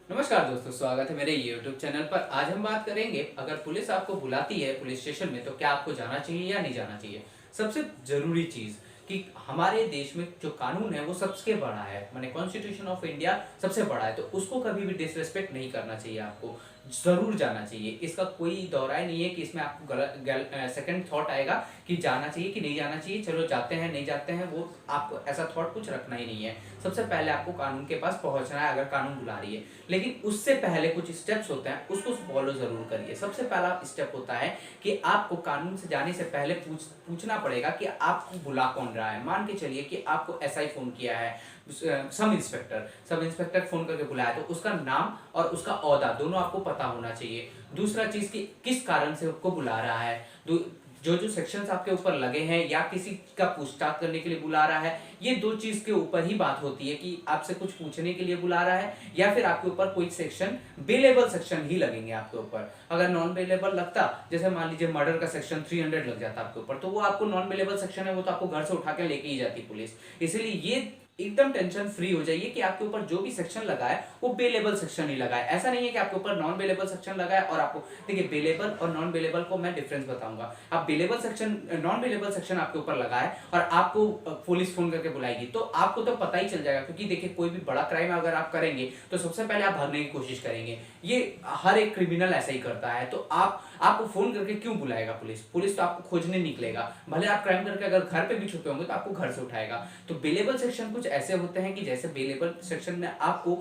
नमस्कार दोस्तों, स्वागत है मेरे YouTube चैनल पर। आज हम बात करेंगे, अगर पुलिस आपको बुलाती है पुलिस स्टेशन में तो क्या आपको जाना चाहिए या नहीं जाना चाहिए। सबसे जरूरी चीज कि हमारे देश में जो कानून है वो सबसे बड़ा है, माने कॉन्स्टिट्यूशन ऑफ इंडिया सबसे बड़ा है, तो उसको कभी भी डिसरेस्पेक्ट नहीं करना चाहिए। आपको जरूर जाना चाहिए, इसका कोई दौराय नहीं है कि इसमें आपको सेकंड थॉट आएगा कि जाना चाहिए कि नहीं जाना चाहिए। चलो जाते हैं नहीं जाते हैं, वो आपको ऐसा थॉट कुछ रखना ही नहीं है। सबसे पहले आपको कानून के पास पहुंचना है अगर कानून बुला रही है, लेकिन उससे पहले कुछ स्टेप्स होते हैं, उसको फॉलो जरूर करिए। सबसे पहला स्टेप होता है कि आपको कानून से जाने से पहले पूछना पड़ेगा कि आपको बुला कौन रहा है। मान के चलिए कि आपको एसआई फोन किया है, सब इंस्पेक्टर फोन करके बुलाया, तो उसका नाम और उसका ओहदा दोनों आपको पता होना चाहिए। दूसरा चीज कि किस कारण से आपको बुला रहा है, जो जो सेक्शंस आपके ऊपर लगे हैं या किसी का पूछताछ करने के लिए बुला रहा है, ये दो चीज के ऊपर ही बात होती है कि आपसे कुछ पूछने के लिए बुला रहा है या फिर आपके ऊपर कोई सेक्शन, बेलेबल सेक्शन ही लगेंगे आपके ऊपर। अगर नॉन बेलेबल लगता, जैसे मान लीजिए मर्डर का सेक्शन 300 लग जाता आपके ऊपर, तो वो आपको नॉन बेलेबल सेक्शन है, वो तो आपको घर से उठा के लेके ही जाती पुलिस। इसीलिए ये एकदम टेंशन फ्री हो जाइए कि आपके ऊपर जो भी सेक्शन लगा है वो बेलेबल सेक्शन ही लगा है। ऐसा नहीं है कि आपके ऊपर नॉन बेलेबल सेक्शन लगा है और आपको, देखिए बेलेबल और नॉन बेलेबल को मैं डिफरेंस बताऊंगा। आप bailable section, non bailable section आपके ऊपर लगा है और आपको पुलिस फोन करके बुलाएगी तो आपको तो पता ही चल जाएगा, क्योंकि देखिए कोई भी बड़ा क्राइम अगर आप करेंगे तो सबसे पहले आप भागने की कोशिश करेंगे। ये हर एक क्रिमिनल ऐसा ही करता है। तो आपको फोन करके क्यों बुलाएगा पुलिस? पुलिस तो आपको खोजने निकलेगा, भले आप क्राइम करके अगर घर पे भी छुपे होंगे तो आपको घर से उठाएगा। तो बेलेबल सेक्शन कुछ ऐसे होते हैं कि जैसे बेलेबल सेक्शन में आपको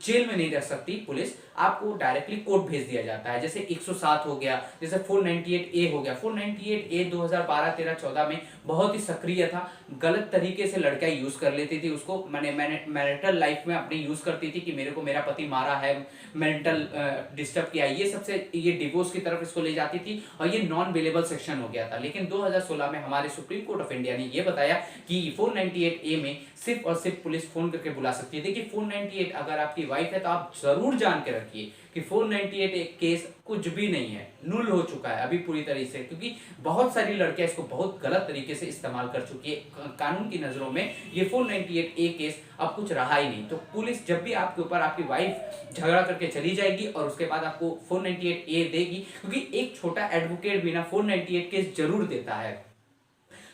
जेल में नहीं रख सकती पुलिस, आपको डायरेक्टली कोर्ट भेज दिया जाता है। जैसे 107 हो गया, जैसे 498 ए हो गया। 498 ए 2012, 13, 14 में बहुत ही सक्रिय था। गलत तरीके से लड़कियां यूज कर लेती थी उसको, मैंने मैरिटल लाइफ में अपनी यूज करती थी कि मेरे को मेरा पति मारा है, मेंटल डिस्टर्ब किया, ये सबसे ये डिवोर्स की तरफ इसको ले जाती थी और ये नॉन बेलेबल सेक्शन हो गया था। लेकिन 2016 में हमारे सुप्रीम कोर्ट ऑफ इंडिया ने ये बताया कि 498 ए में सिर्फ और सिर्फ पुलिस फोन करके बुला सकती है। देखिए 498 अगर आपकी वाइफ है तो आप जरूर जान के रखिए कि 498 एक केस कुछ भी नहीं है, नूल हो चुका है अभी पूरी तरह से, क्योंकि बहुत सारी लड़कियां इसको बहुत गलत तरीके से इस्तेमाल कर चुकी है। कानून की नजरों में ये 498 ए केस अब कुछ रहा ही नहीं। तो पुलिस जब भी आपके ऊपर, आपकी वाइफ झगड़ा करके चली जाएगी और उसके बाद आपको 498 ए देगी, क्योंकि एक छोटा एडवोकेट भी ना 498 केस जरूर देता है।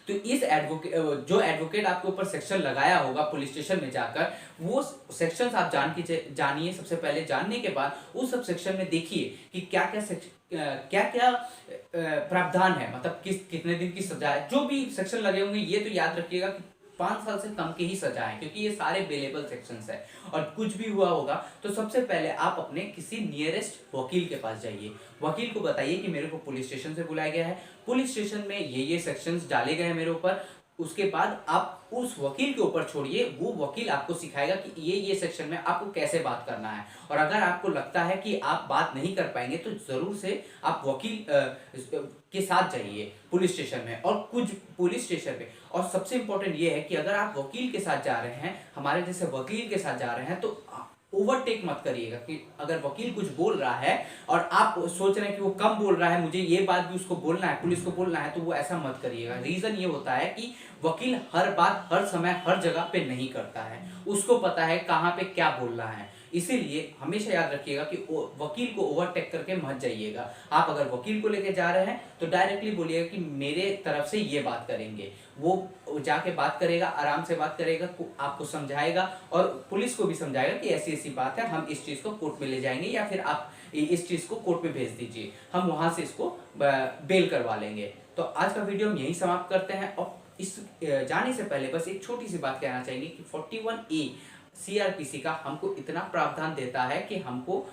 तो इस जो एडवोकेट आपके ऊपर सेक्शन लगाया होगा पुलिस स्टेशन में जाकर, वो सेक्शंस आप जानिए। सबसे पहले जानने के बाद उस सब सेक्शन में देखिए कि क्या क्या प्रावधान है, मतलब कितने दिन की सजा है। जो भी सेक्शन लगे होंगे ये तो याद रखिएगा कि 5 साल से कम के ही सजा है, क्योंकि ये सारे बेलेबल सेक्शंस है। और कुछ भी हुआ होगा तो सबसे पहले आप अपने किसी नियरेस्ट वकील के पास जाइए, वकील को बताइए कि मेरे को पुलिस स्टेशन से बुलाया गया है, पुलिस स्टेशन में ये सेक्शंस डाले गए हैं मेरे ऊपर। उसके बाद आप उस वकील के ऊपर छोड़िए, वो वकील आपको सिखाएगा कि ये सेक्शन में आपको कैसे बात करना है। और अगर आपको लगता है कि आप बात नहीं कर पाएंगे तो जरूर से आप वकील के साथ जाइए पुलिस स्टेशन में, और कुछ पुलिस स्टेशन पे। और सबसे इंपॉर्टेंट ये है कि अगर आप वकील के साथ जा रहे हैं, हमारे जैसे वकील के साथ जा रहे हैं, तो ओवरटेक मत करिएगा कि अगर वकील कुछ बोल रहा है और आप सोच रहे हैं कि वो कम बोल रहा है, मुझे ये बात भी उसको बोलना है, पुलिस को बोलना है, तो वो ऐसा मत करिएगा। रीजन ये होता है कि वकील हर बात, हर समय, हर जगह पे नहीं करता है, उसको पता है कहाँ पे क्या बोलना है। इसीलिए हमेशा याद रखिएगा कि वकील को ओवरटेक करके मत जाइएगा। आप अगर वकील को लेके जा रहे हैं तो डायरेक्टली बोलिएगा कि मेरे तरफ से ये बात करेंगे। वो जाके बात करेगा, आराम से बात करेगा, आपको समझाएगा और पुलिस को भी समझाएगा कि ऐसी ऐसी बात है, हम इस चीज को कोर्ट में ले जाएंगे या फिर आप इस चीज को कोर्ट में भेज दीजिए, हम वहां से इसको बेल करवा लेंगे। तो आज का वीडियो हम यही समाप्त करते हैं। और इस जाने से पहले बस एक छोटी सी बात कहना चाहेंगे कि 41A सीआरपीसी का हमको इतना प्रावधान देता है कि हमको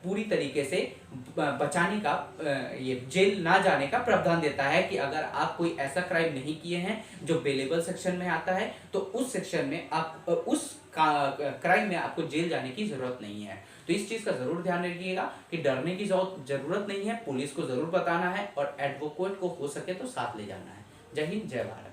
पूरी तरीके से बचाने का, ये जेल ना जाने का प्रावधान देता है कि अगर आप कोई ऐसा क्राइम नहीं किए हैं जो बेलेबल सेक्शन में आता है तो उस सेक्शन में आप उस क्राइम में आपको जेल जाने की जरूरत नहीं है। तो इस चीज का जरूर ध्यान रखिएगा कि डरने की जरूरत नहीं है, पुलिस को जरूर बताना है और एडवोकेट को हो सके तो साथ ले जाना है। जय हिंद, जय भारत।